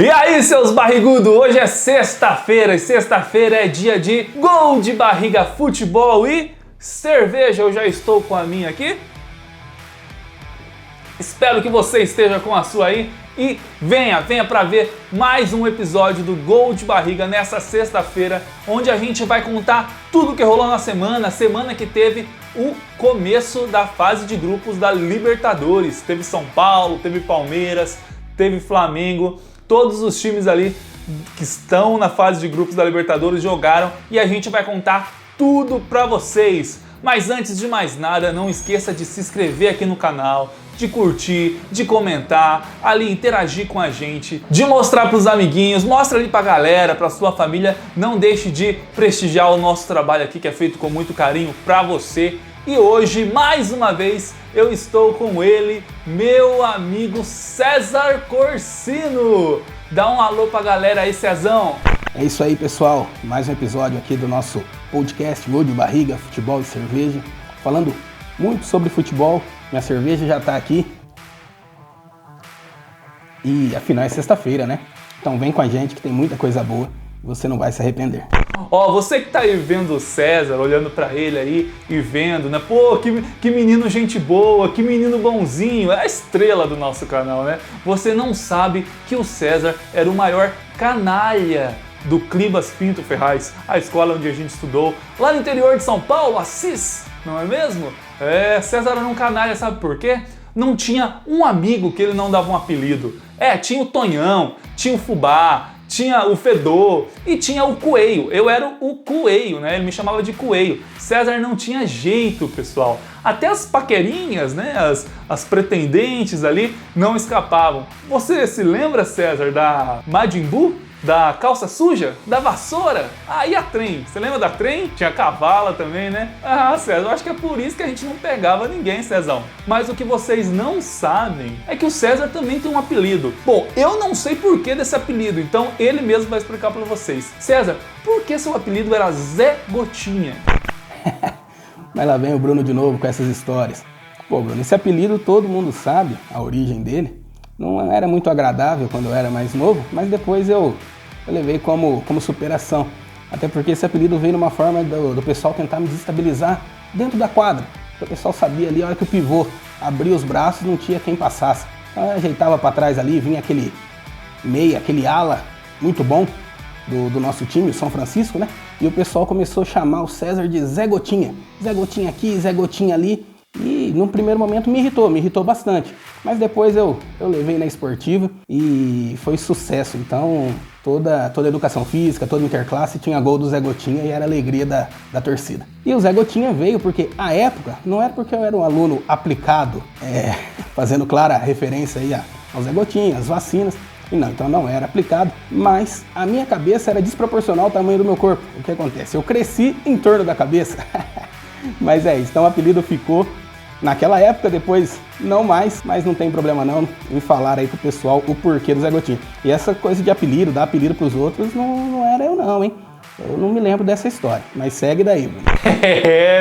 E aí, seus barrigudos, hoje é sexta-feira e sexta-feira é dia de gol de barriga, futebol e cerveja. Eu já estou com a minha aqui. Espero que você esteja com a sua aí e venha para ver mais um episódio do Gol de Barriga nessa sexta-feira, onde a gente vai contar tudo que rolou na semana que teve o começo da fase de grupos da Libertadores. Teve São Paulo, teve Palmeiras, teve Flamengo, todos os times ali que estão na fase de grupos da Libertadores jogaram e a gente vai contar tudo pra vocês. Mas antes de mais nada, não esqueça de se inscrever aqui no canal, de curtir, de comentar, ali interagir com a gente, de mostrar pros amiguinhos, mostra ali pra galera, pra sua família. Não deixe de prestigiar o nosso trabalho aqui que é feito com muito carinho pra você. E hoje, mais uma vez, eu estou com ele, meu amigo César Corsino. Dá um alô pra galera aí, Cezão. É isso aí, pessoal. Mais um episódio aqui do nosso podcast Gol de Barriga, Futebol e Cerveja. Falando muito sobre futebol. Minha cerveja já tá aqui. E afinal é sexta-feira, né? Então vem com a gente que tem muita coisa boa. Você não vai se arrepender. Ó, você que tá aí vendo o César, olhando pra ele aí e vendo, né? Pô, que menino gente boa, que menino bonzinho, é a estrela do nosso canal, né? Você não sabe que o César era o maior canalha do Clibas Pinto Ferraz, a escola onde a gente estudou, lá no interior de São Paulo, Assis, não é mesmo? É, César era um canalha, sabe por quê? Não tinha um amigo que ele não dava um apelido. Tinha o Tonhão, tinha o Fubá, tinha o Fedor e tinha o Coelho. Eu era o Coelho, né? Ele me chamava de Coelho. César não tinha jeito, pessoal. Até as paquerinhas, né? As pretendentes ali não escapavam. Você se lembra, César, da Majin Buu? Da calça suja? Da vassoura? E a trem? Você lembra da trem? Tinha cavala também, né? César, eu acho que é por isso que a gente não pegava ninguém, Cezão. Mas o que vocês não sabem é que o César também tem um apelido. Bom, eu não sei por que desse apelido, então ele mesmo vai explicar pra vocês. César, por que seu apelido era Zé Gotinha? Mas lá vem o Bruno de novo com essas histórias. Pô, Bruno, esse apelido todo mundo sabe, a origem dele. Não era muito agradável quando eu era mais novo, mas depois eu levei como superação. Até porque esse apelido veio numa forma do pessoal tentar me desestabilizar dentro da quadra. O pessoal sabia ali, a hora que o pivô abria os braços, não tinha quem passasse. Então eu ajeitava para trás ali, vinha aquele meia, aquele ala muito bom do nosso time, o São Francisco, né? E o pessoal começou a chamar o César de Zé Gotinha. Zé Gotinha aqui, Zé Gotinha ali. E num primeiro momento me irritou bastante. Mas depois eu levei na esportiva e foi sucesso. Então toda educação física, toda interclasse tinha gol do Zé Gotinha e era a alegria da torcida. E o Zé Gotinha veio porque, à época, não era porque eu era um aluno aplicado, fazendo clara referência aí ao Zé Gotinha, às vacinas. E não, então não era aplicado, mas a minha cabeça era desproporcional ao tamanho do meu corpo. O que acontece? Eu cresci em torno da cabeça. Mas é isso, então o apelido ficou naquela época, depois não mais, mas não tem problema não em falar aí pro pessoal o porquê do Zé Gotinha. E essa coisa de apelido, dar apelido pros outros, não era eu não, hein? Eu não me lembro dessa história, mas segue daí, Bruno.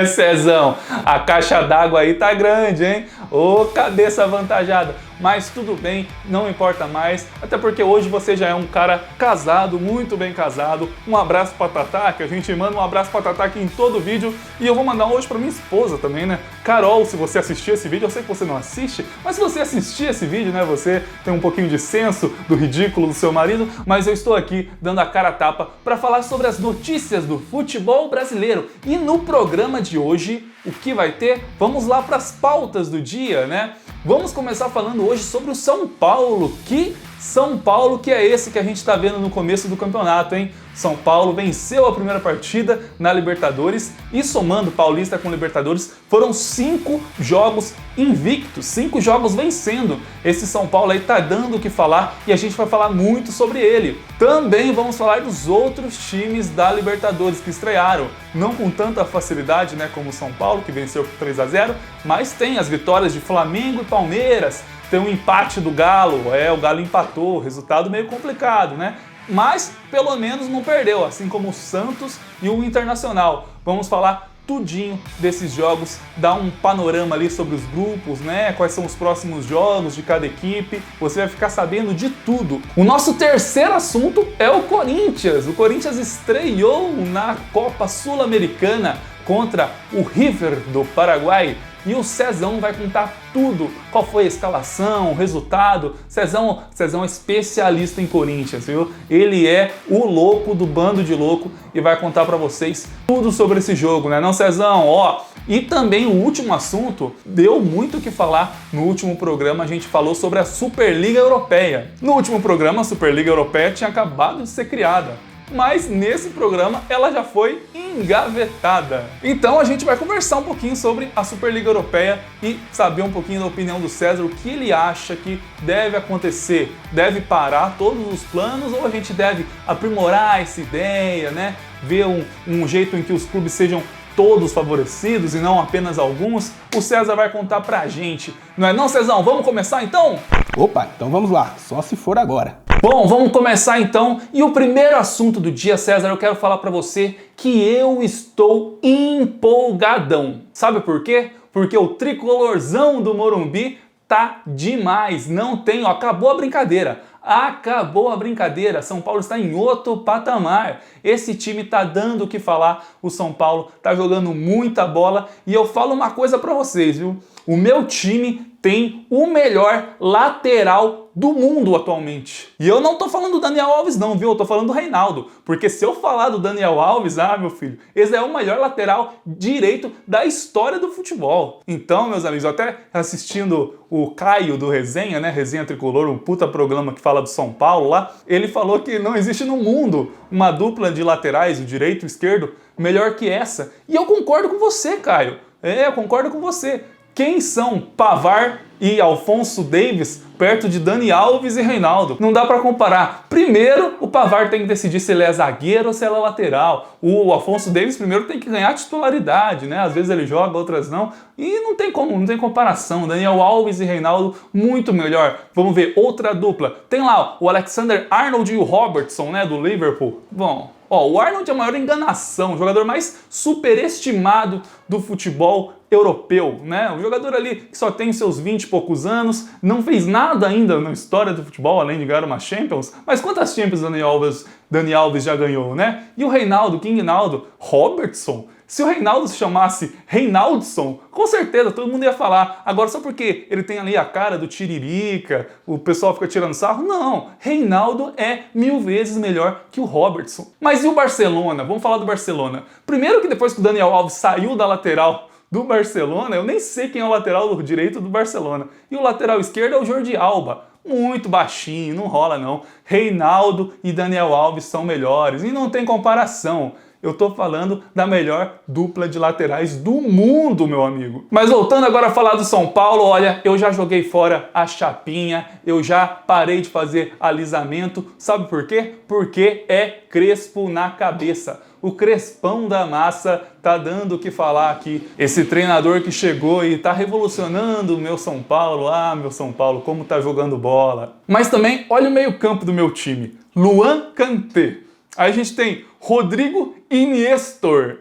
Cezão, a caixa d'água aí tá grande, hein? Ô, cabeça avantajada. Mas tudo bem, não importa mais, até porque hoje você já é um cara casado, muito bem casado. Um abraço pra Tatá, que a gente manda um abraço pra Tatá aqui em todo vídeo. E eu vou mandar hoje pra minha esposa também, né? Carol, se você assistir esse vídeo, eu sei que você não assiste, mas se você assistir esse vídeo, né, você tem um pouquinho de senso do ridículo do seu marido, mas eu estou aqui dando a cara a tapa pra falar sobre as notícias do futebol brasileiro. E no programa de hoje, o que vai ter? Vamos lá pras pautas do dia, né? Vamos começar falando hoje sobre o São Paulo. Que São Paulo que é esse que a gente está vendo no começo do campeonato, hein? São Paulo venceu a primeira partida na Libertadores e somando Paulista com Libertadores foram 5 jogos invictos, 5 jogos vencendo. Esse São Paulo aí tá dando o que falar e a gente vai falar muito sobre ele. Também vamos falar dos outros times da Libertadores que estrearam, não com tanta facilidade, né, como o São Paulo, que venceu por 3-0, mas tem as vitórias de Flamengo e Palmeiras, tem um empate do Galo, o Galo empatou, resultado meio complicado, né? Mas pelo menos não perdeu, assim como o Santos e o Internacional. Vamos falar tudinho desses jogos, dá um panorama ali sobre os grupos, né? Quais são os próximos jogos de cada equipe, você vai ficar sabendo de tudo. O nosso terceiro assunto é o Corinthians. O Corinthians estreou na Copa Sul-Americana contra o River do Paraguai. E o Cezão vai contar tudo, qual foi a escalação, o resultado. Cezão é especialista em Corinthians, viu? Ele é o louco do bando de louco e vai contar pra vocês tudo sobre esse jogo, né não, Cezão? Ó, e também o último assunto, deu muito o que falar. No último programa a gente falou sobre a Superliga Europeia. No último programa a Superliga Europeia tinha acabado de ser criada, mas nesse programa ela já foi engavetada. Então a gente vai conversar um pouquinho sobre a Superliga Europeia e saber um pouquinho da opinião do César, o que ele acha que deve acontecer. Deve parar todos os planos ou a gente deve aprimorar essa ideia, né? Ver um jeito em que os clubes sejam todos favorecidos e não apenas alguns? O César vai contar pra gente. Não é não, Cezão? Vamos começar então? Opa, então vamos lá, só se for agora. Bom, vamos começar então. E o primeiro assunto do dia, César, eu quero falar pra você que eu estou empolgadão. Sabe por quê? Porque o tricolorzão do Morumbi tá demais. Não tem, ó, acabou a brincadeira. Acabou a brincadeira, São Paulo está em outro patamar. Esse time tá dando o que falar, o São Paulo tá jogando muita bola e eu falo uma coisa pra vocês, viu? O meu time tem o melhor lateral do mundo atualmente. E eu não tô falando do Daniel Alves não, viu? Eu tô falando do Reinaldo. Porque se eu falar do Daniel Alves, meu filho, esse é o melhor lateral direito da história do futebol. Então, meus amigos, eu até assistindo o Caio do Resenha, né? Resenha Tricolor, um puta programa que fala do São Paulo lá, ele falou que não existe no mundo uma dupla de laterais, o direito e o esquerdo, melhor que essa. E eu concordo com você, Caio. Eu concordo com você. Quem são Pavard e Alphonso Davies perto de Dani Alves e Reinaldo? Não dá pra comparar. Primeiro, o Pavard tem que decidir se ele é zagueiro ou se ele é lateral. O Alphonso Davies primeiro tem que ganhar titularidade, né? Às vezes ele joga, outras não. E não tem como, não tem comparação. Daniel Alves e Reinaldo, muito melhor. Vamos ver outra dupla. Tem lá o Alexander Arnold e o Robertson, né? Do Liverpool. Bom, o Arnold é a maior enganação, o jogador mais superestimado do futebol europeu, né? Um jogador ali que só tem seus 20 e poucos anos, não fez nada ainda na história do futebol, além de ganhar uma Champions. Mas quantas Champions Dani Alves já ganhou, né? E o Reinaldo, King Naldo, Robertson? Se o Reinaldo se chamasse Reinaldson, com certeza todo mundo ia falar. Agora só porque ele tem ali a cara do Tiririca, o pessoal fica tirando sarro? Não, Reinaldo é 1000 vezes melhor que o Robertson. Mas e o Barcelona? Vamos falar do Barcelona. Primeiro que depois que o Daniel Alves saiu da lateral do Barcelona, eu nem sei quem é o lateral direito do Barcelona. E o lateral esquerdo é o Jordi Alba. Muito baixinho, não rola não. Reinaldo e Daniel Alves são melhores e não tem comparação. Eu tô falando da melhor dupla de laterais do mundo, meu amigo. Mas voltando agora a falar do São Paulo, olha, eu já joguei fora a chapinha, eu já parei de fazer alisamento. Sabe por quê? Porque é crespo na cabeça. O crespão da massa tá dando o que falar aqui. Esse treinador que chegou e tá revolucionando o meu São Paulo. Meu São Paulo, como tá jogando bola. Mas também, olha o meio-campo do meu time. Luan Kanté. Aí a gente tem Rodrigo Iniestor,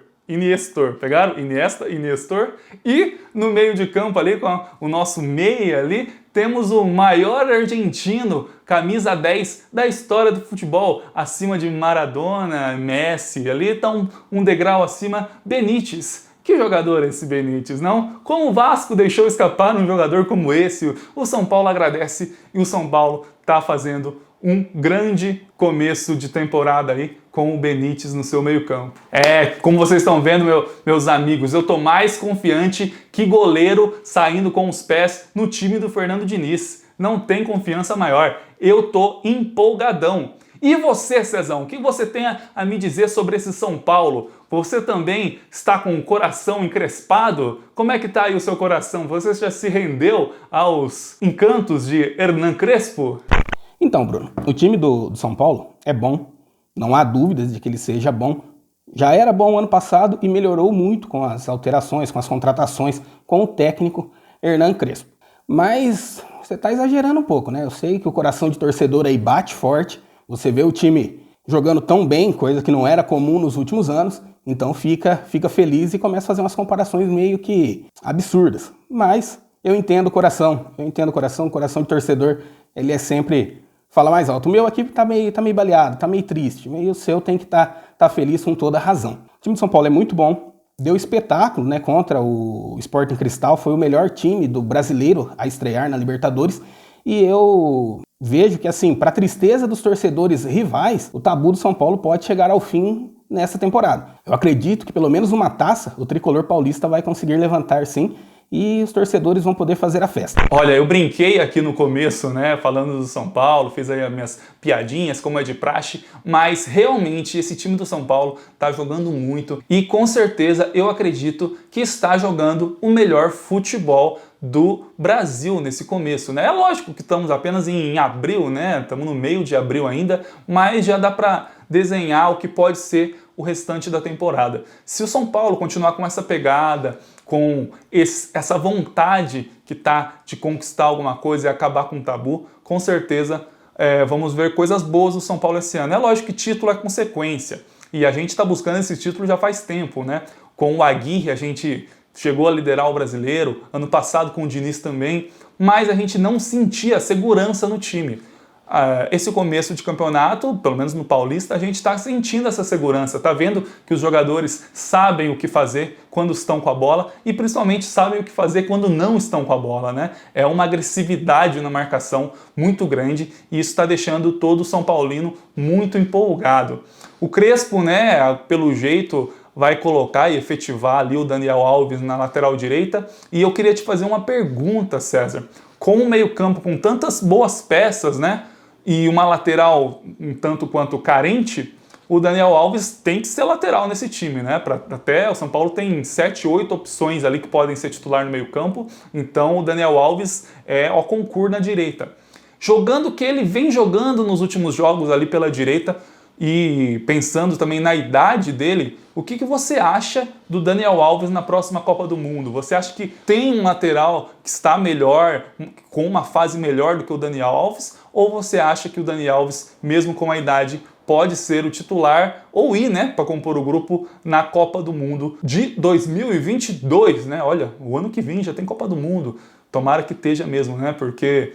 pegaram? Iniesta, Iniestor. E no meio de campo ali, com o nosso meia ali, temos o maior argentino, camisa 10 da história do futebol, acima de Maradona, Messi, ali tá um degrau acima, Benítez. Que jogador é esse Benítez, não? Como o Vasco deixou escapar um jogador como esse, o São Paulo agradece e o São Paulo tá fazendo um grande começo de temporada aí com o Benítez no seu meio-campo. Como vocês estão vendo, meus amigos, eu tô mais confiante que goleiro saindo com os pés no time do Fernando Diniz. Não tem confiança maior. Eu tô empolgadão. E você, Cezão, o que você tem a me dizer sobre esse São Paulo? Você também está com o coração encrespado? Como é que tá aí o seu coração? Você já se rendeu aos encantos de Hernan Crespo? Então, Bruno, o time do São Paulo é bom, não há dúvidas de que ele seja bom. Já era bom ano passado e melhorou muito com as alterações, com as contratações, com o técnico Hernan Crespo. Mas você está exagerando um pouco, né? Eu sei que o coração de torcedor aí bate forte, você vê o time jogando tão bem, coisa que não era comum nos últimos anos, então fica feliz e começa a fazer umas comparações meio que absurdas. Mas eu entendo o coração, o coração de torcedor, ele é sempre, fala mais alto. O meu aqui tá meio baleado, tá meio triste, e o seu tem que tá feliz com toda a razão. O time de São Paulo é muito bom, deu espetáculo, né, contra o Sporting Cristal, foi o melhor time do brasileiro a estrear na Libertadores, e eu vejo que, assim, para tristeza dos torcedores rivais, o tabu do São Paulo pode chegar ao fim nessa temporada. Eu acredito que pelo menos uma taça o tricolor paulista vai conseguir levantar, sim, e os torcedores vão poder fazer a festa. Olha, eu brinquei aqui no começo, né, falando do São Paulo, fiz aí as minhas piadinhas, como é de praxe, mas realmente esse time do São Paulo tá jogando muito e com certeza eu acredito que está jogando o melhor futebol do Brasil nesse começo, né? É lógico que estamos apenas em abril, né? Estamos no meio de abril ainda, mas já dá para desenhar o que pode ser o restante da temporada. Se o São Paulo continuar com essa pegada, com essa vontade que tá de conquistar alguma coisa e acabar com o tabu, com certeza vamos ver coisas boas do São Paulo esse ano. É lógico que título é consequência, e a gente está buscando esse título já faz tempo, né? Com o Aguirre a gente chegou a liderar o brasileiro, ano passado com o Diniz também, mas a gente não sentia segurança no time. Esse começo de campeonato, pelo menos no Paulista, a gente está sentindo essa segurança, tá vendo que os jogadores sabem o que fazer quando estão com a bola e principalmente sabem o que fazer quando não estão com a bola, né? É uma agressividade na marcação muito grande e isso está deixando todo o São Paulino muito empolgado. O Crespo, né, pelo jeito, vai colocar e efetivar ali o Daniel Alves na lateral direita. E eu queria te fazer uma pergunta, César. Com um meio-campo com tantas boas peças, né? E uma lateral um tanto quanto carente, o Daniel Alves tem que ser lateral nesse time, né? Até o São Paulo tem 7, 8 opções ali que podem ser titular no meio-campo. Então o Daniel Alves é o concurso na direita. Jogando o que ele vem jogando nos últimos jogos ali pela direita, e pensando também na idade dele, o que você acha do Daniel Alves na próxima Copa do Mundo? Você acha que tem um lateral que está melhor, com uma fase melhor do que o Daniel Alves? Ou você acha que o Daniel Alves, mesmo com a idade, pode ser o titular ou ir, né, para compor o grupo na Copa do Mundo de 2022, né? Olha, o ano que vem já tem Copa do Mundo. Tomara que esteja mesmo, né? Porque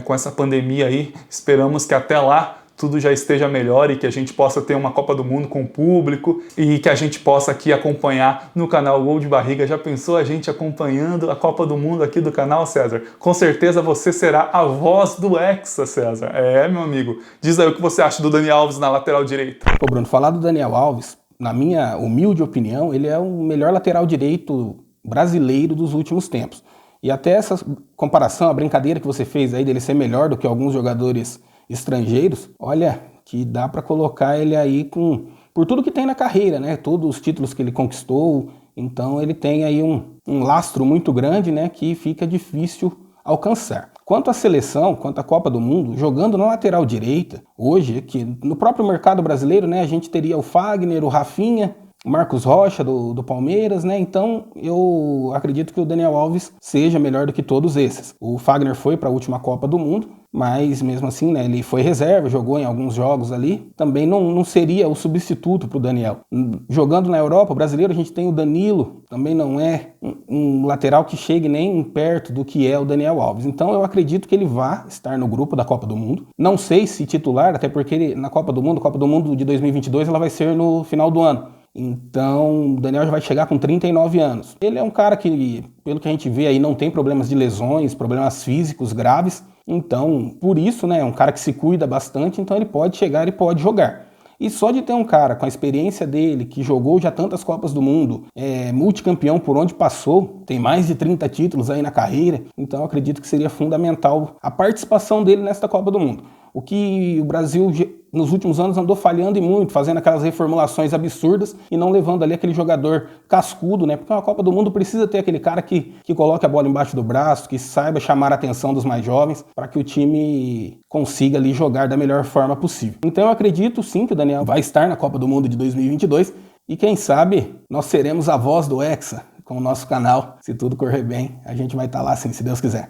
com essa pandemia aí, esperamos que até lá tudo já esteja melhor e que a gente possa ter uma Copa do Mundo com público e que a gente possa aqui acompanhar no canal Gol de Barriga. Já pensou a gente acompanhando a Copa do Mundo aqui do canal, César? Com certeza você será a voz do Hexa, César. Meu amigo. Diz aí o que você acha do Daniel Alves na lateral direita. Pô, Bruno, falar do Daniel Alves, na minha humilde opinião, ele é o melhor lateral direito brasileiro dos últimos tempos. E até essa comparação, a brincadeira que você fez aí dele ser melhor do que alguns jogadores estrangeiros, olha, que dá para colocar ele aí por tudo que tem na carreira, né? Todos os títulos que ele conquistou, então ele tem aí um lastro muito grande, né? Que fica difícil alcançar. Quanto à seleção, quanto à Copa do Mundo, jogando na lateral direita, hoje, aqui no próprio mercado brasileiro, né? A gente teria o Fagner, o Rafinha, o Marcos Rocha do Palmeiras, né? Então eu acredito que o Daniel Alves seja melhor do que todos esses. O Fagner foi para a última Copa do Mundo, mas mesmo assim, né, ele foi reserva, jogou em alguns jogos ali, também não seria o substituto para o Daniel. Jogando na Europa, o brasileiro, a gente tem o Danilo, também não é um lateral que chegue nem perto do que é o Daniel Alves. Então eu acredito que ele vá estar no grupo da Copa do Mundo. Não sei se titular, até porque na Copa do Mundo de 2022, ela vai ser no final do ano. Então, o Daniel já vai chegar com 39 anos. Ele é um cara que, pelo que a gente vê aí, não tem problemas de lesões, problemas físicos graves. Então, por isso, né, é um cara que se cuida bastante, então ele pode chegar e pode jogar. E só de ter um cara com a experiência dele, que jogou já tantas Copas do Mundo, multicampeão por onde passou, tem mais de 30 títulos aí na carreira, então eu acredito que seria fundamental a participação dele nesta Copa do Mundo. O que o Brasil nos últimos anos andou falhando e muito, fazendo aquelas reformulações absurdas e não levando ali aquele jogador cascudo, né? Porque uma Copa do Mundo precisa ter aquele cara que coloque a bola embaixo do braço, que saiba chamar a atenção dos mais jovens, para que o time consiga ali jogar da melhor forma possível. Então eu acredito sim que o Daniel vai estar na Copa do Mundo de 2022 e quem sabe nós seremos a voz do Hexa com o nosso canal. Se tudo correr bem, a gente vai estar lá sim, se Deus quiser.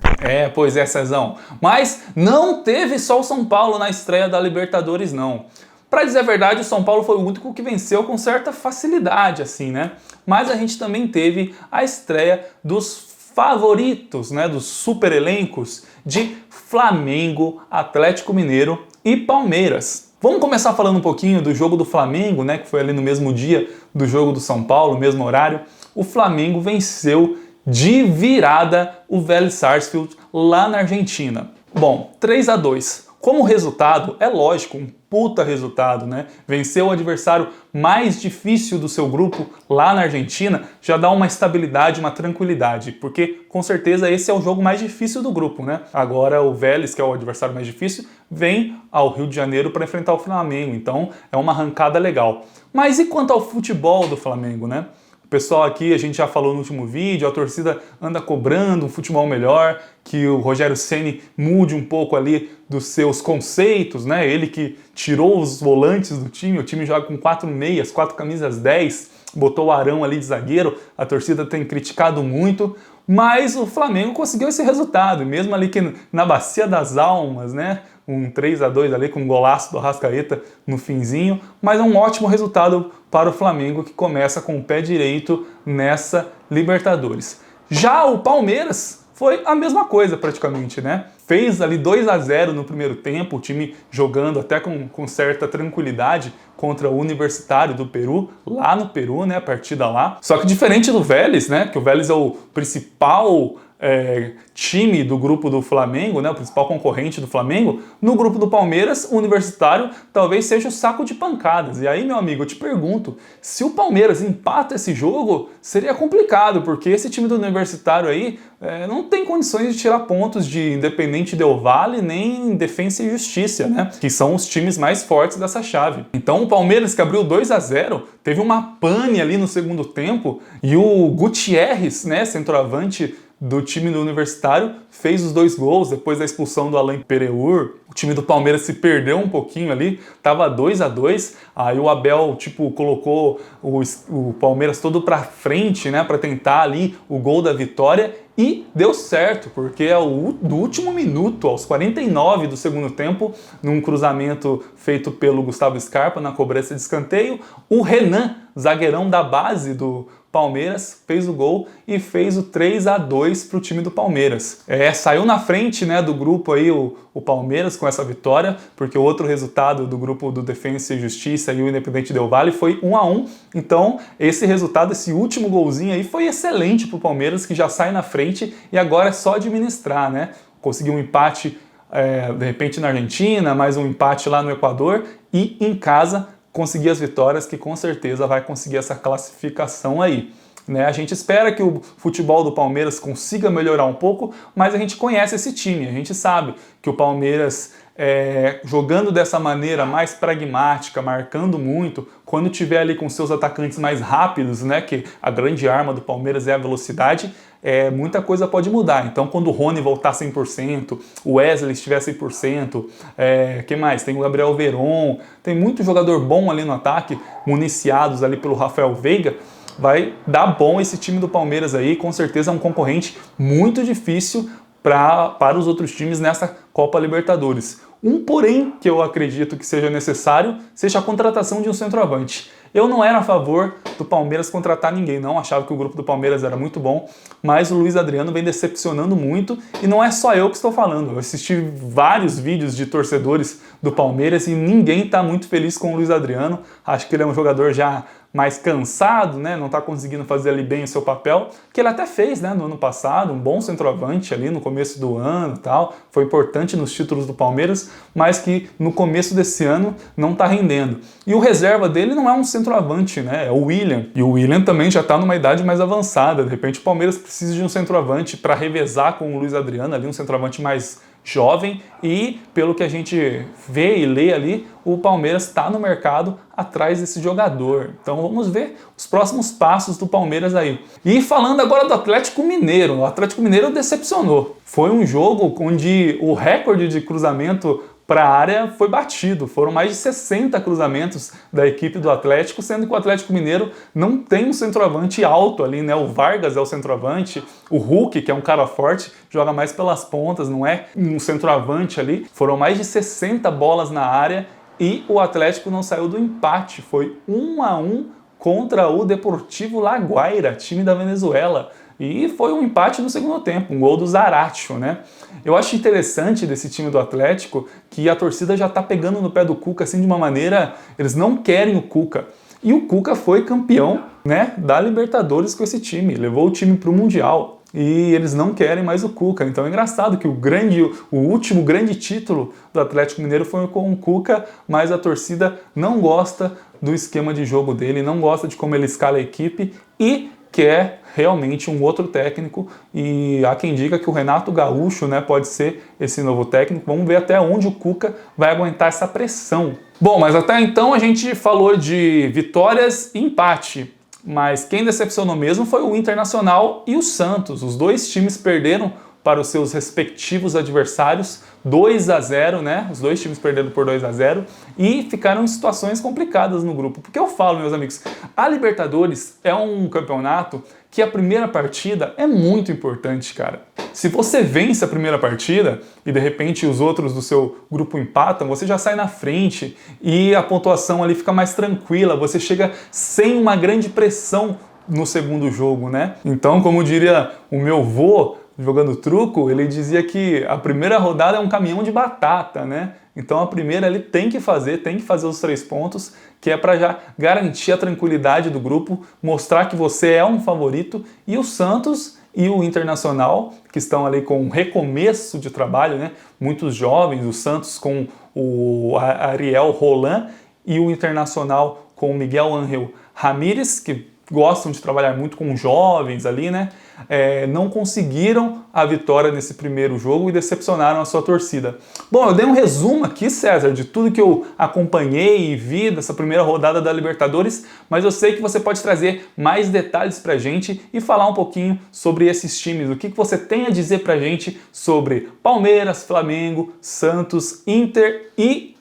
Pois é, Cezão. Mas não teve só o São Paulo na estreia da Libertadores, não. Pra dizer a verdade, o São Paulo foi o único que venceu com certa facilidade, assim, né? Mas a gente também teve a estreia dos favoritos, né, dos super elencos de Flamengo, Atlético Mineiro e Palmeiras. Vamos começar falando um pouquinho do jogo do Flamengo, né, que foi ali no mesmo dia do jogo do São Paulo, mesmo horário. O Flamengo venceu de virada o Vélez Sarsfield lá na Argentina. Bom, 3-2. Como resultado, é lógico, um puta resultado, né? Vencer o adversário mais difícil do seu grupo lá na Argentina já dá uma estabilidade, uma tranquilidade, porque com certeza esse é o jogo mais difícil do grupo, né? Agora o Vélez, que é o adversário mais difícil, vem ao Rio de Janeiro para enfrentar o Flamengo, então é uma arrancada legal. Mas e quanto ao futebol do Flamengo, né? O pessoal aqui, a gente já falou no último vídeo, a torcida anda cobrando um futebol melhor, que o Rogério Ceni mude um pouco ali dos seus conceitos, né? Ele que tirou os volantes do time, o time joga com 4 meias, 4 camisas 10, botou o Arão ali de zagueiro, a torcida tem criticado muito, mas o Flamengo conseguiu esse resultado, mesmo ali que na Bacia das Almas, né? Um 3-2 ali com um golaço do Arrascaeta no finzinho, mas é um ótimo resultado para o Flamengo que começa com o pé direito nessa Libertadores. Já o Palmeiras foi a mesma coisa praticamente, né? Fez ali 2-0 no primeiro tempo, o time jogando até com certa tranquilidade contra o Universitário do Peru, lá no Peru, né? A partida lá. Só que diferente do Vélez, né? Que o Vélez é o principal time do grupo do Flamengo, né, o principal concorrente do Flamengo, no grupo do Palmeiras, o Universitário talvez seja o saco de pancadas. E aí, meu amigo, eu te pergunto, se o Palmeiras empata esse jogo, seria complicado, porque esse time do Universitário aí não tem condições de tirar pontos de Independente Del Valle nem Defensa e Justiça, né, que são os times mais fortes dessa chave. Então o Palmeiras, que abriu 2-0, teve uma pane ali no segundo tempo, e o Gutierrez, né, centroavante do time do Universitário, fez os 2 gols depois da expulsão do Alain Pereur. O time do Palmeiras se perdeu um pouquinho ali, tava 2-2, aí o Abel, colocou o Palmeiras todo pra frente, né, pra tentar ali o gol da vitória, e deu certo, porque no último minuto, aos 49 do segundo tempo, num cruzamento feito pelo Gustavo Scarpa na cobrança de escanteio, o Renan, zagueirão da base do Palmeiras, fez o gol e fez o 3-2 para o time do Palmeiras. Saiu na frente, né, do grupo aí o Palmeiras com essa vitória, porque o outro resultado do grupo do Defensa e Justiça e o Independente Del Valle foi 1-1. Então, esse resultado, esse último golzinho aí foi excelente para o Palmeiras, que já sai na frente e agora é só administrar, né? Conseguiu um empate, de repente na Argentina, mais um empate lá no Equador e em casa conseguir as vitórias, que com certeza vai conseguir essa classificação aí. Né? A gente espera que o futebol do Palmeiras consiga melhorar um pouco, mas a gente conhece esse time, a gente sabe que o Palmeiras, jogando dessa maneira mais pragmática, marcando muito, quando tiver ali com seus atacantes mais rápidos, né, que a grande arma do Palmeiras é a velocidade, muita coisa pode mudar. Então, quando o Rony voltar 100%, o Wesley estiver 100%, quem mais? Tem o Gabriel Veron, tem muito jogador bom ali no ataque, municiados ali pelo Rafael Veiga, vai dar bom esse time do Palmeiras aí, com certeza é um concorrente muito difícil para os outros times nessa Copa Libertadores. Porém que eu acredito que seja necessário, seja a contratação de um centroavante. Eu não era a favor do Palmeiras contratar ninguém, não achava que o grupo do Palmeiras era muito bom, mas o Luiz Adriano vem decepcionando muito e não é só eu que estou falando. Eu assisti vários vídeos de torcedores do Palmeiras e ninguém está muito feliz com o Luiz Adriano. Acho que ele é um jogador já mais cansado, né? Não está conseguindo fazer ali bem o seu papel, que ele até fez, né, no ano passado, um bom centroavante ali no começo do ano e tal, foi importante nos títulos do Palmeiras, mas que no começo desse ano não está rendendo. E o reserva dele não é um centroavante, né, é o William, e o William também já está numa idade mais avançada, de repente o Palmeiras precisa de um centroavante para revezar com o Luiz Adriano ali, um centroavante mais jovem, e pelo que a gente vê e lê ali, o Palmeiras está no mercado atrás desse jogador. Então vamos ver os próximos passos do Palmeiras aí. E falando agora do Atlético Mineiro, o Atlético Mineiro decepcionou. Foi um jogo onde o recorde de cruzamento para a área foi batido. Foram mais de 60 cruzamentos da equipe do Atlético, sendo que o Atlético Mineiro não tem um centroavante alto ali, né? O Vargas é o centroavante, o Hulk, que é um cara forte, joga mais pelas pontas, não é um centroavante ali. Foram mais de 60 bolas na área e o Atlético não saiu do empate, foi 1-1 contra o Deportivo La Guaira, time da Venezuela. E foi um empate no segundo tempo, um gol do Zaratio, né? Eu acho interessante desse time do Atlético que a torcida já tá pegando no pé do Cuca assim de uma maneira, eles não querem o Cuca. E o Cuca foi campeão, né, da Libertadores com esse time, levou o time pro Mundial. E eles não querem mais o Cuca. Então é engraçado que o último grande título do Atlético Mineiro foi com o Cuca, mas a torcida não gosta do esquema de jogo dele, não gosta de como ele escala a equipe e quer realmente um outro técnico, e há quem diga que o Renato Gaúcho, né, pode ser esse novo técnico. Vamos ver até onde o Cuca vai aguentar essa pressão. Bom, mas até então a gente falou de vitórias e empate, mas quem decepcionou mesmo foi o Internacional e o Santos. Os dois times perderam para os seus respectivos adversários, 2-0, né? Os dois times perderam por 2-0 e ficaram em situações complicadas no grupo. Porque eu falo, meus amigos, a Libertadores é um campeonato que a primeira partida é muito importante, cara. Se você vence a primeira partida e de repente os outros do seu grupo empatam, você já sai na frente e a pontuação ali fica mais tranquila, você chega sem uma grande pressão no segundo jogo, né? Então, como diria o meu vô, jogando truco, ele dizia que a primeira rodada é um caminhão de batata, né? Então a primeira ele tem que fazer os 3 pontos, que é para já garantir a tranquilidade do grupo, mostrar que você é um favorito, e o Santos e o Internacional, que estão ali com um recomeço de trabalho, né? Muitos jovens, o Santos com o Ariel Roland e o Internacional com o Miguel Ángel Ramírez, que gostam de trabalhar muito com jovens ali, né? Não conseguiram a vitória nesse primeiro jogo e decepcionaram a sua torcida. Bom, eu dei um resumo aqui, César, de tudo que eu acompanhei e vi dessa primeira rodada da Libertadores, mas eu sei que você pode trazer mais detalhes pra gente e falar um pouquinho sobre esses times. O que você tem a dizer pra gente sobre Palmeiras, Flamengo, Santos, Inter e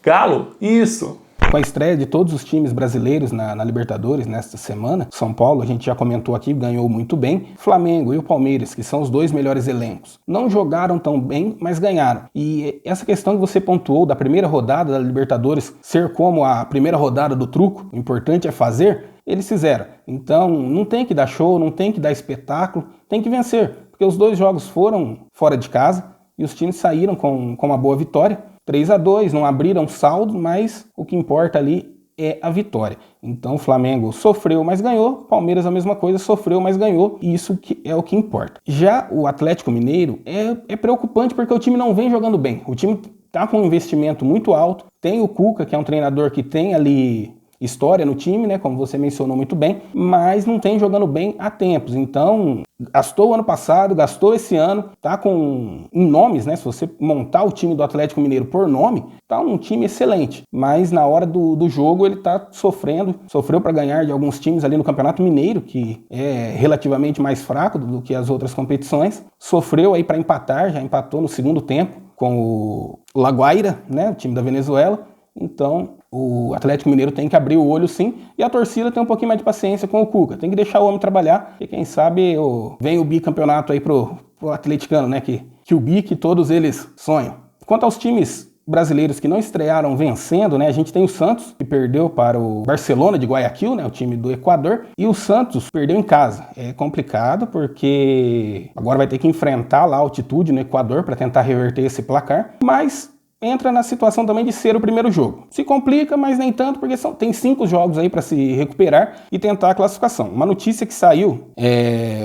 Galo? Isso! Com a estreia de todos os times brasileiros na Libertadores nesta semana, São Paulo, a gente já comentou aqui, ganhou muito bem. Flamengo e o Palmeiras, que são os dois melhores elencos, não jogaram tão bem, mas ganharam. E essa questão que você pontuou da primeira rodada da Libertadores ser como a primeira rodada do truco, o importante é fazer, eles fizeram. Então não tem que dar show, não tem que dar espetáculo, tem que vencer. Porque os dois jogos foram fora de casa e os times saíram com uma boa vitória. 3-2, não abriram saldo, mas o que importa ali é a vitória. Então o Flamengo sofreu, mas ganhou. Palmeiras a mesma coisa, sofreu, mas ganhou. E isso é o que importa. Já o Atlético Mineiro é preocupante porque o time não vem jogando bem. O time está com um investimento muito alto. Tem o Cuca, que é um treinador que tem ali história no time, né, como você mencionou muito bem, mas não tem jogando bem há tempos. Então, gastou o ano passado, gastou esse ano, tá com em nomes, né, se você montar o time do Atlético Mineiro por nome, tá um time excelente, mas na hora do jogo ele tá sofreu para ganhar de alguns times ali no Campeonato Mineiro, que é relativamente mais fraco do que as outras competições, sofreu aí para empatar, já empatou no segundo tempo com o La Guaira, né, o time da Venezuela. Então, o Atlético Mineiro tem que abrir o olho sim, e a torcida tem um pouquinho mais de paciência com o Cuca. Tem que deixar o homem trabalhar, e quem sabe vem o bicampeonato aí pro atleticano, né? Que o bi que todos eles sonham. Quanto aos times brasileiros que não estrearam vencendo, né? A gente tem o Santos, que perdeu para o Barcelona de Guayaquil, né? O time do Equador, e o Santos perdeu em casa. É complicado porque agora vai ter que enfrentar lá a altitude no Equador para tentar reverter esse placar, mas entra na situação também de ser o primeiro jogo. Se complica, mas nem tanto, porque tem 5 jogos aí para se recuperar e tentar a classificação. Uma notícia que saiu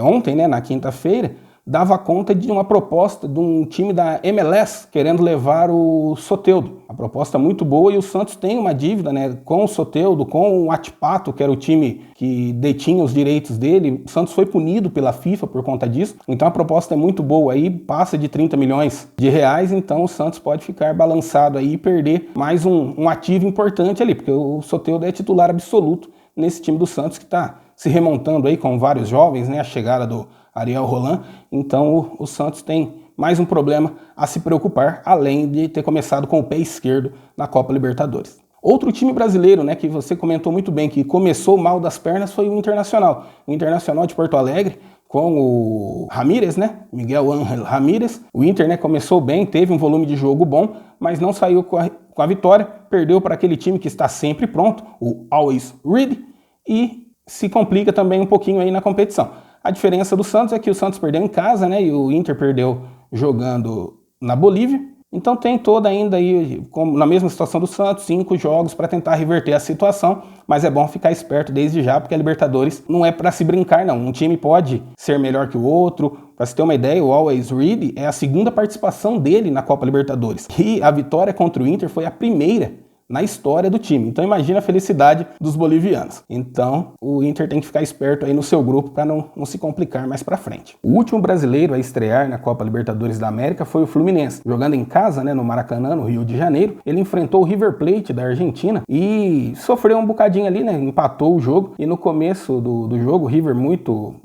ontem, né, na quinta-feira, dava conta de uma proposta de um time da MLS querendo levar o Soteldo. A proposta muito boa, e o Santos tem uma dívida, né, com o Soteldo, com o Atipato, que era o time que detinha os direitos dele. O Santos foi punido pela FIFA por conta disso. Então a proposta é muito boa aí, passa de 30 milhões de reais, então o Santos pode ficar balançado aí e perder mais um ativo importante ali, porque o Soteldo é titular absoluto nesse time do Santos, que está se remontando aí com vários jovens, né, a chegada do Ariel Roland. Então o Santos tem mais um problema a se preocupar, além de ter começado com o pé esquerdo na Copa Libertadores. Outro time brasileiro, né, que você comentou muito bem, que começou mal das pernas, foi o Internacional. O Internacional de Porto Alegre com o Ramírez, né? Miguel Ángel Ramírez. O Inter, né, começou bem, teve um volume de jogo bom, mas não saiu com a vitória. Perdeu para aquele time que está sempre pronto, o Always Ready, e se complica também um pouquinho aí na competição. A diferença do Santos é que o Santos perdeu em casa, né? E o Inter perdeu jogando na Bolívia. Então tem toda ainda aí, como na mesma situação do Santos, 5 jogos para tentar reverter a situação, mas é bom ficar esperto desde já, porque a Libertadores não é para se brincar não. Um time pode ser melhor que o outro. Para você ter uma ideia, o Always Ready é a segunda participação dele na Copa Libertadores. E a vitória contra o Inter foi a primeira na história do time. Então imagina a felicidade dos bolivianos. Então o Inter tem que ficar esperto aí no seu grupo para não se complicar mais para frente. O último brasileiro a estrear na Copa Libertadores da América foi o Fluminense. Jogando em casa, né, no Maracanã, no Rio de Janeiro, ele enfrentou o River Plate da Argentina e sofreu um bocadinho ali, né, empatou o jogo. E no começo do jogo, o River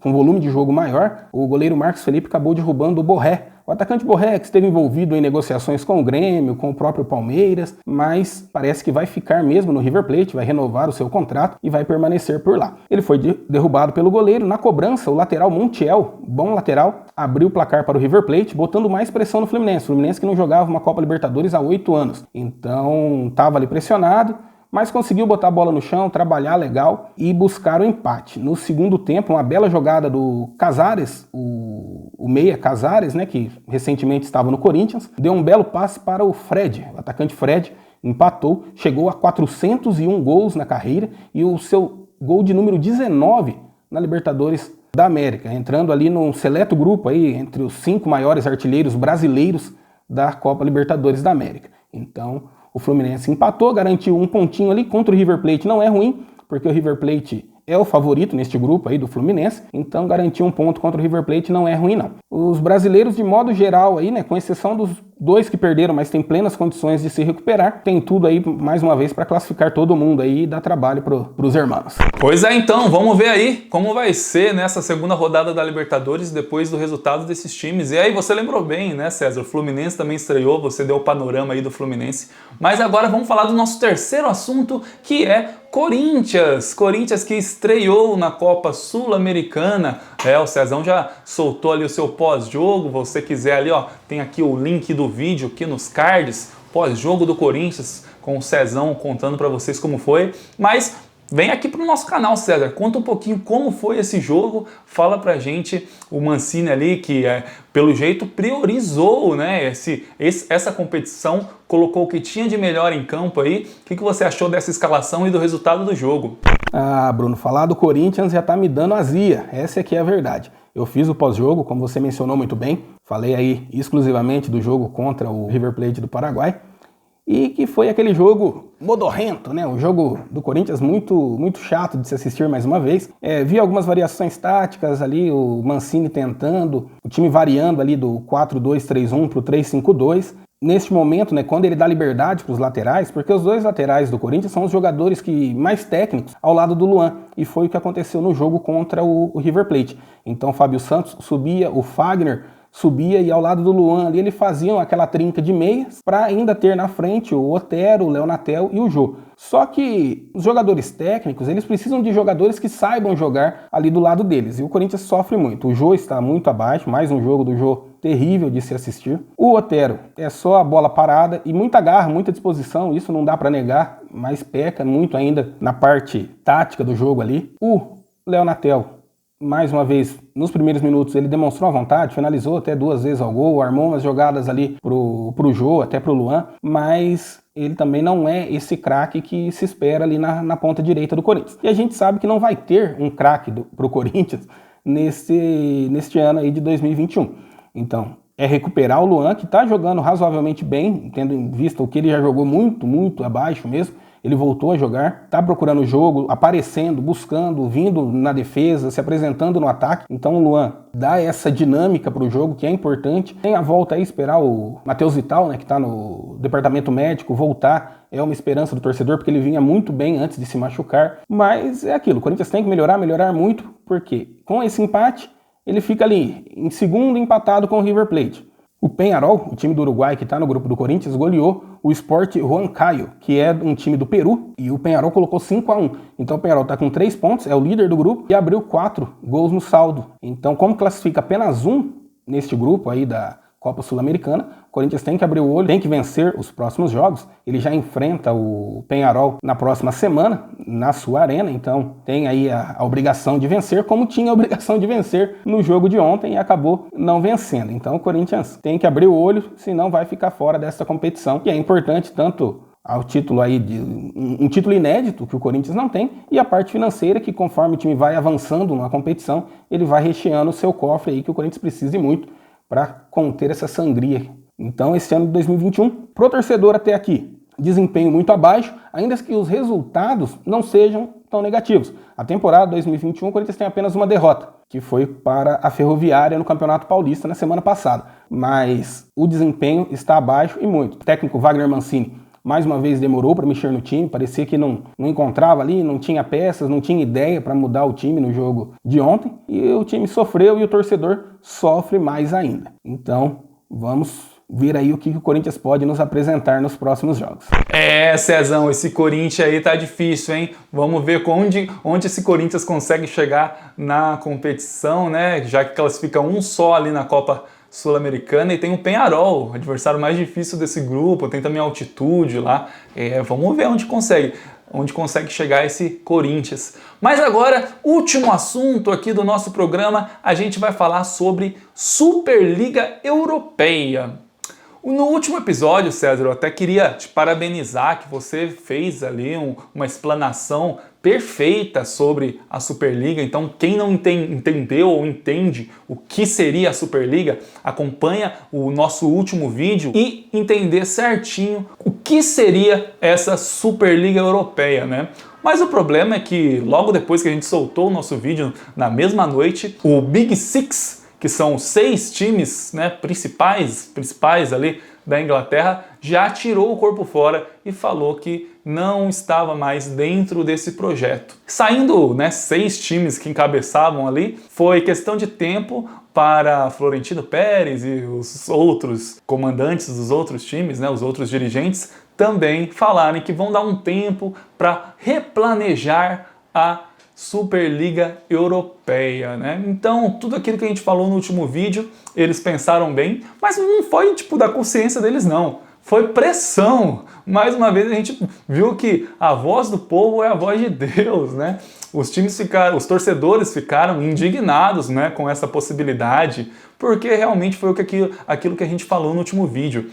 com volume de jogo maior, o goleiro Marcos Felipe acabou derrubando o Borré. O atacante Borré, que esteve envolvido em negociações com o Grêmio, com o próprio Palmeiras, mas parece que vai ficar mesmo no River Plate, vai renovar o seu contrato e vai permanecer por lá. Ele foi derrubado pelo goleiro. Na cobrança, o lateral Montiel, bom lateral, abriu o placar para o River Plate, botando mais pressão no Fluminense. O Fluminense que não jogava uma Copa Libertadores há 8 anos. Então, estava ali pressionado, mas conseguiu botar a bola no chão, trabalhar legal e buscar o empate. No segundo tempo, uma bela jogada do Casares, o meia Casares, né, que recentemente estava no Corinthians, deu um belo passe para o Fred, o atacante Fred, empatou, chegou a 401 gols na carreira e o seu gol de número 19 na Libertadores da América, entrando ali num seleto grupo aí entre os 5 maiores artilheiros brasileiros da Copa Libertadores da América. Então, o Fluminense empatou, garantiu um pontinho ali contra o River Plate. Não é ruim, porque o River Plate é o favorito neste grupo aí do Fluminense, então garantir um ponto contra o River Plate não é ruim não. Os brasileiros de modo geral aí, né, com exceção dos 2 que perderam, mas tem plenas condições de se recuperar, tem tudo aí mais uma vez para classificar todo mundo aí e dar trabalho pros hermanos. Pois é, então, vamos ver aí como vai ser nessa segunda rodada da Libertadores depois do resultado desses times. E aí você lembrou bem, né, César? O Fluminense também estreou, você deu o panorama aí do Fluminense. Mas agora vamos falar do nosso terceiro assunto, que é Corinthians. Corinthians que estreou na Copa Sul-Americana. O Cezão já soltou ali o seu pós-jogo. Você quiser ali, ó, tem aqui o link do vídeo aqui nos cards, pós-jogo do Corinthians, com o Cezão contando para vocês como foi. Mas vem aqui pro nosso canal, César, conta um pouquinho como foi esse jogo, fala pra gente o Mancini ali, que pelo jeito priorizou, né, essa competição, colocou o que tinha de melhor em campo aí. O que você achou dessa escalação e do resultado do jogo? Ah, Bruno, falar do Corinthians já tá me dando azia, essa aqui é a verdade. Eu fiz o pós-jogo, como você mencionou muito bem, falei aí exclusivamente do jogo contra o River Plate do Paraguai, e que foi aquele jogo modorrento, né? Um jogo do Corinthians muito chato de se assistir mais uma vez. Vi algumas variações táticas ali, o Mancini tentando, o time variando ali do 4-2-3-1 para o 3-5-2. Neste momento, né, quando ele dá liberdade para os laterais, porque os 2 laterais do Corinthians são os jogadores mais técnicos ao lado do Luan, e foi o que aconteceu no jogo contra o River Plate. Então o Fábio Santos subia, o Fagner subia e ao lado do Luan ali eles faziam aquela trinca de meias para ainda ter na frente o Otero, o Léo Natel e o Jô. Só que os jogadores técnicos, eles precisam de jogadores que saibam jogar ali do lado deles, e o Corinthians sofre muito. O Jô está muito abaixo, mais um jogo do Jô terrível de se assistir. O Otero é só a bola parada e muita garra, muita disposição, isso não dá para negar, mas peca muito ainda na parte tática do jogo ali. O Léo Natel, mais uma vez, nos primeiros minutos ele demonstrou a vontade, finalizou até 2 vezes ao gol, armou umas jogadas ali pro Jô, até pro Luan, mas ele também não é esse craque que se espera ali na ponta direita do Corinthians. E a gente sabe que não vai ter um craque pro Corinthians neste ano aí de 2021. Então, é recuperar o Luan, que está jogando razoavelmente bem, tendo em vista o que ele já jogou muito abaixo mesmo. Ele voltou a jogar, está procurando o jogo, aparecendo, buscando, vindo na defesa, se apresentando no ataque. Então o Luan dá essa dinâmica para o jogo, que é importante. Tem a volta aí, esperar o Matheus Vital, né, que está no departamento médico, voltar. É uma esperança do torcedor, porque ele vinha muito bem antes de se machucar. Mas é aquilo, o Corinthians tem que melhorar muito, porque com esse empate, ele fica ali em segundo empatado com o River Plate. O Peñarol, o time do Uruguai que está no grupo do Corinthians, goleou o Sport Huancayo, que é um time do Peru, e o Peñarol colocou 5-1. Então o Peñarol está com 3 pontos, é o líder do grupo, e abriu 4 gols no saldo. Então, como classifica apenas um neste grupo aí da Copa Sul-Americana, o Corinthians tem que abrir o olho, tem que vencer os próximos jogos. Ele já enfrenta o Peñarol na próxima semana, na sua arena, então tem aí a obrigação de vencer, como tinha a obrigação de vencer no jogo de ontem e acabou não vencendo. Então o Corinthians tem que abrir o olho, senão vai ficar fora dessa competição, que é importante tanto ao título aí de um título inédito que o Corinthians não tem, e a parte financeira que, conforme o time vai avançando na competição, ele vai recheando o seu cofre aí, que o Corinthians precisa muito para conter essa sangria. Então, esse ano de 2021, pro torcedor até aqui, desempenho muito abaixo, ainda que os resultados não sejam tão negativos. A temporada 2021, o Corinthians tem apenas uma derrota, que foi para a Ferroviária no Campeonato Paulista na semana passada. Mas o desempenho está abaixo e muito. O técnico Wagner Mancini, mais uma vez, demorou para mexer no time, parecia que não encontrava ali, não tinha peças, não tinha ideia para mudar o time no jogo de ontem, e o time sofreu e o torcedor sofre mais ainda. Então, vamos ver aí o que o Corinthians pode nos apresentar nos próximos jogos. Cezão, esse Corinthians aí tá difícil, hein? Vamos ver onde esse Corinthians consegue chegar na competição, né? Já que classifica um só ali na Copa Sul-Americana, e tem o Peñarol, o adversário mais difícil desse grupo, tem também a altitude lá. Vamos ver onde consegue chegar esse Corinthians. Mas agora, último assunto aqui do nosso programa, a gente vai falar sobre Superliga Europeia. No último episódio, César, eu até queria te parabenizar que você fez ali uma explanação perfeita sobre a Superliga. Então, quem não entendeu ou entende o que seria a Superliga, acompanha o nosso último vídeo e entender certinho o que seria essa Superliga Europeia, né? Mas o problema é que logo depois que a gente soltou o nosso vídeo, na mesma noite, o Big Six, que são 6 times, né, principais ali da Inglaterra, já tirou o corpo fora e falou que não estava mais dentro desse projeto. Saindo, né, 6 times que encabeçavam ali, foi questão de tempo para Florentino Pérez e os outros comandantes dos outros times, né, os outros dirigentes, também falarem que vão dar um tempo para replanejar a Superliga Europeia, né? Então, tudo aquilo que a gente falou no último vídeo, eles pensaram bem, mas não foi tipo da consciência deles, não. Foi pressão. Mais uma vez a gente viu que a voz do povo é a voz de Deus, né? Os torcedores ficaram indignados, né, com essa possibilidade, porque realmente foi aquilo que a gente falou no último vídeo.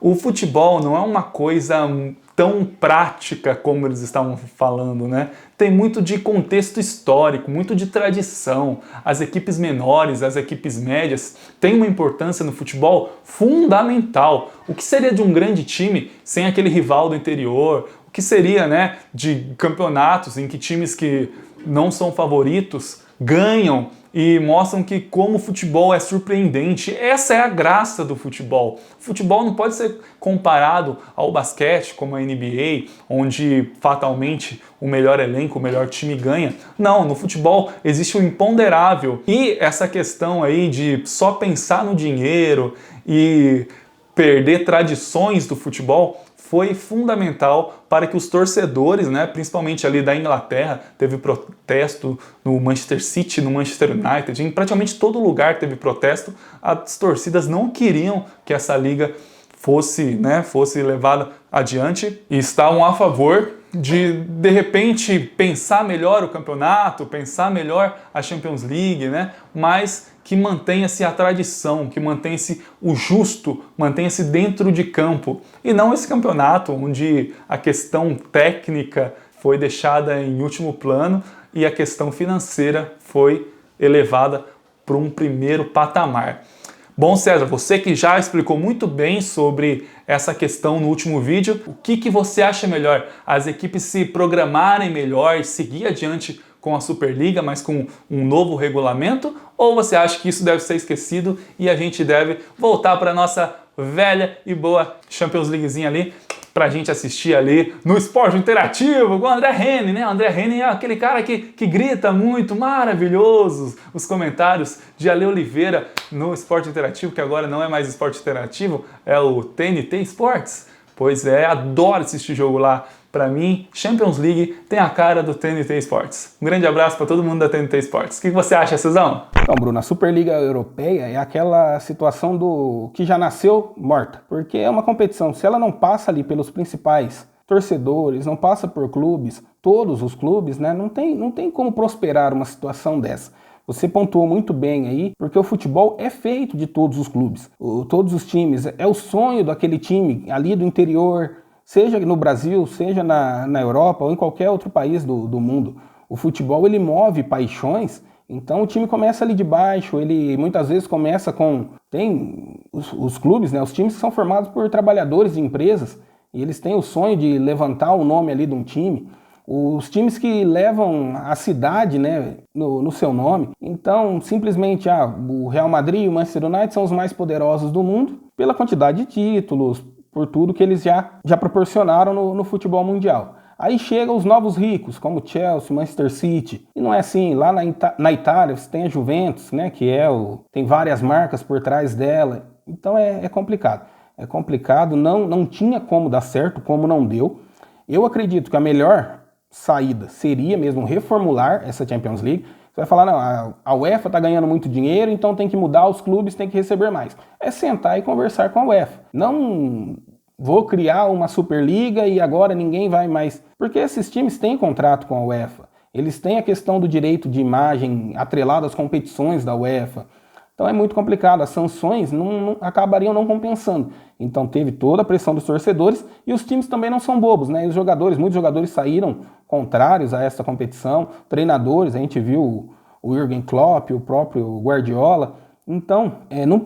O futebol não é uma coisa tão prática como eles estavam falando, né? Tem muito de contexto histórico, muito de tradição. As equipes menores, as equipes médias têm uma importância no futebol fundamental. O que seria de um grande time sem aquele rival do interior? O que seria, né, de campeonatos em que times que não são favoritos ganham e mostram que como o futebol é surpreendente. Essa é a graça do futebol. O futebol não pode ser comparado ao basquete, como a NBA, onde fatalmente o melhor elenco, o melhor time ganha. Não, no futebol existe o imponderável. E essa questão aí de só pensar no dinheiro e perder tradições do futebol foi fundamental para que os torcedores, né, principalmente ali da Inglaterra, teve protesto no Manchester City, no Manchester United, em praticamente todo lugar teve protesto. As torcidas não queriam que essa liga fosse levada adiante e estavam a favor de repente pensar melhor o campeonato, pensar melhor a Champions League, né? Mas que mantenha-se a tradição, que mantenha-se o justo, mantenha-se dentro de campo. E não esse campeonato onde a questão técnica foi deixada em último plano e a questão financeira foi elevada para um primeiro patamar. Bom, César, você que já explicou muito bem sobre essa questão no último vídeo, o que você acha melhor? As equipes se programarem melhor e seguir adiante com a Superliga, mas com um novo regulamento? Ou você acha que isso deve ser esquecido e a gente deve voltar para a nossa velha e boa Champions Leaguezinha ali pra gente assistir ali no Esporte Interativo com o André Henning, né? O André Henning é aquele cara que grita muito, maravilhosos os comentários de Ale Oliveira no Esporte Interativo, que agora não é mais Esporte Interativo, é o TNT Sports. Pois é, adoro assistir jogo lá. Pra mim, Champions League tem a cara do TNT Sports. Um grande abraço pra todo mundo da TNT Sports. O que você acha, Cezão? Então, Bruno, a Superliga Europeia é aquela situação do que já nasceu morta. Porque é uma competição, se ela não passa ali pelos principais torcedores, não passa por clubes, todos os clubes, né, não tem como prosperar uma situação dessa. Você pontuou muito bem aí, porque o futebol é feito de todos os clubes, todos os times. É o sonho daquele time ali do interior, seja no Brasil, seja na Europa ou em qualquer outro país do mundo. O futebol, ele move paixões, então o time começa ali de baixo, ele muitas vezes começa com... Tem os clubes, né, os times que são formados por trabalhadores de empresas, e eles têm o sonho de levantar o nome ali de um time. Os times que levam a cidade, né, no seu nome. Então, simplesmente, o Real Madrid e o Manchester United são os mais poderosos do mundo pela quantidade de títulos, por tudo que eles já proporcionaram no futebol mundial. Aí chegam os novos ricos, como Chelsea, Manchester City. E não é assim, lá na Itália você tem a Juventus, né, que tem várias marcas por trás dela. Então é complicado. É complicado, não tinha como dar certo, como não deu. Eu acredito que a melhor saída seria mesmo reformular essa Champions League. Você vai falar, não, a UEFA está ganhando muito dinheiro, então tem que mudar, os clubes têm que receber mais. É sentar e conversar com a UEFA. Não vou criar uma Superliga e agora ninguém vai mais. Porque esses times têm contrato com a UEFA. Eles têm a questão do direito de imagem atrelado às competições da UEFA. Então é muito complicado, as sanções acabariam não compensando. Então teve toda a pressão dos torcedores e os times também não são bobos, né? E muitos jogadores saíram contrários a essa competição, treinadores, a gente viu o Jürgen Klopp, o próprio Guardiola. Então,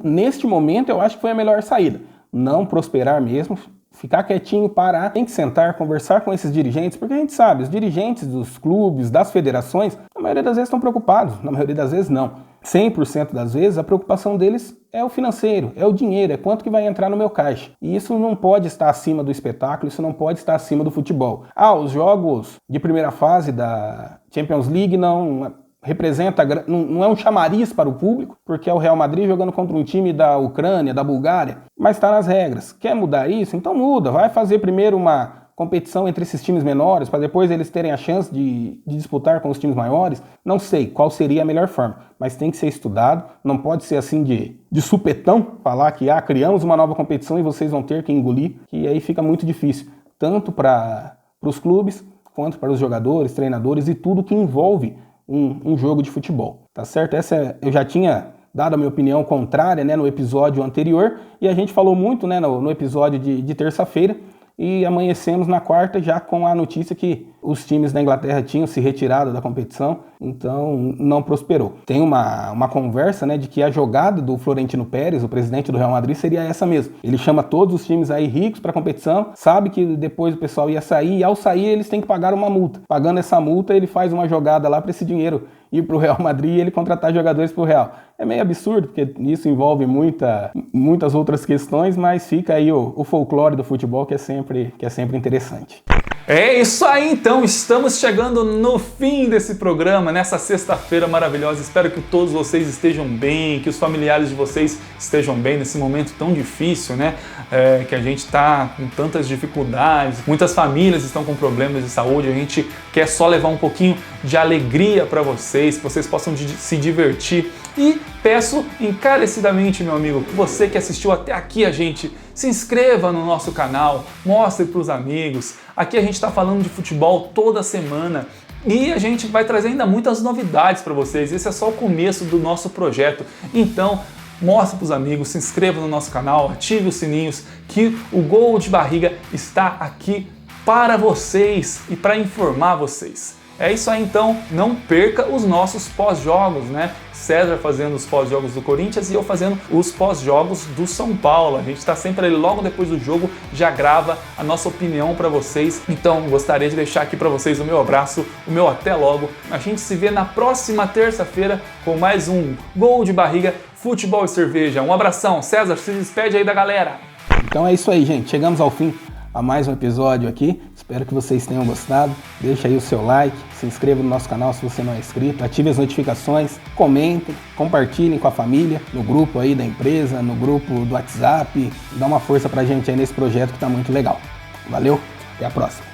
neste momento eu acho que foi a melhor saída. Não prosperar mesmo, ficar quietinho, parar, tem que sentar, conversar com esses dirigentes, porque a gente sabe, os dirigentes dos clubes, das federações, na maioria das vezes estão preocupados, na maioria das vezes não. 100% das vezes a preocupação deles é o financeiro, é o dinheiro, é quanto que vai entrar no meu caixa. E isso não pode estar acima do espetáculo, isso não pode estar acima do futebol. Os jogos de primeira fase da Champions League não é um chamariz para o público, porque é o Real Madrid jogando contra um time da Ucrânia, da Bulgária, mas está nas regras. Quer mudar isso? Então muda, vai fazer primeiro uma competição entre esses times menores, para depois eles terem a chance de disputar com os times maiores. Não sei qual seria a melhor forma, mas tem que ser estudado, não pode ser assim de supetão, falar que criamos uma nova competição e vocês vão ter que engolir, que aí fica muito difícil, tanto para os clubes, quanto para os jogadores, treinadores e tudo que envolve um jogo de futebol, tá certo? Eu já tinha dado a minha opinião contrária, né, no episódio anterior, e a gente falou muito, né, no episódio de terça-feira, e amanhecemos na quarta já com a notícia que os times da Inglaterra tinham se retirado da competição, então não prosperou. Tem uma conversa, né, de que a jogada do Florentino Pérez, o presidente do Real Madrid, seria essa mesmo. Ele chama todos os times aí ricos para a competição, sabe que depois o pessoal ia sair, e ao sair eles têm que pagar uma multa. Pagando essa multa, ele faz uma jogada lá para esse dinheiro ir para o Real Madrid e ele contratar jogadores para o Real. É meio absurdo, porque isso envolve muitas outras questões, mas fica aí o folclore do futebol que é sempre interessante. É isso aí, então, estamos chegando no fim desse programa, nessa sexta-feira maravilhosa. Espero que todos vocês estejam bem, que os familiares de vocês estejam bem nesse momento tão difícil, né? Que a gente está com tantas dificuldades, muitas famílias estão com problemas de saúde, a gente quer só levar um pouquinho de alegria para vocês, que vocês possam se divertir. E peço encarecidamente, meu amigo, você que assistiu até aqui a gente, se inscreva no nosso canal, mostre para os amigos. Aqui a gente está falando de futebol toda semana e a gente vai trazer ainda muitas novidades para vocês. Esse é só o começo do nosso projeto. Então, mostre para os amigos, se inscreva no nosso canal, ative os sininhos, que o Gol de Barriga está aqui para vocês e para informar vocês. É isso aí, então, não perca os nossos pós-jogos, né? César fazendo os pós-jogos do Corinthians e eu fazendo os pós-jogos do São Paulo. A gente está sempre ali, logo depois do jogo, já grava a nossa opinião para vocês. Então, gostaria de deixar aqui para vocês o meu abraço, o meu até logo. A gente se vê na próxima terça-feira com mais um Gol de Barriga, Futebol e Cerveja. Um abração. César, se despede aí da galera. Então é isso aí, gente. Chegamos ao fim a mais um episódio aqui. Espero que vocês tenham gostado. Deixa aí o seu like, se inscreva no nosso canal se você não é inscrito, ative as notificações, comentem, compartilhem com a família, no grupo aí da empresa, no grupo do WhatsApp. Dá uma força pra gente aí nesse projeto que tá muito legal. Valeu, até a próxima.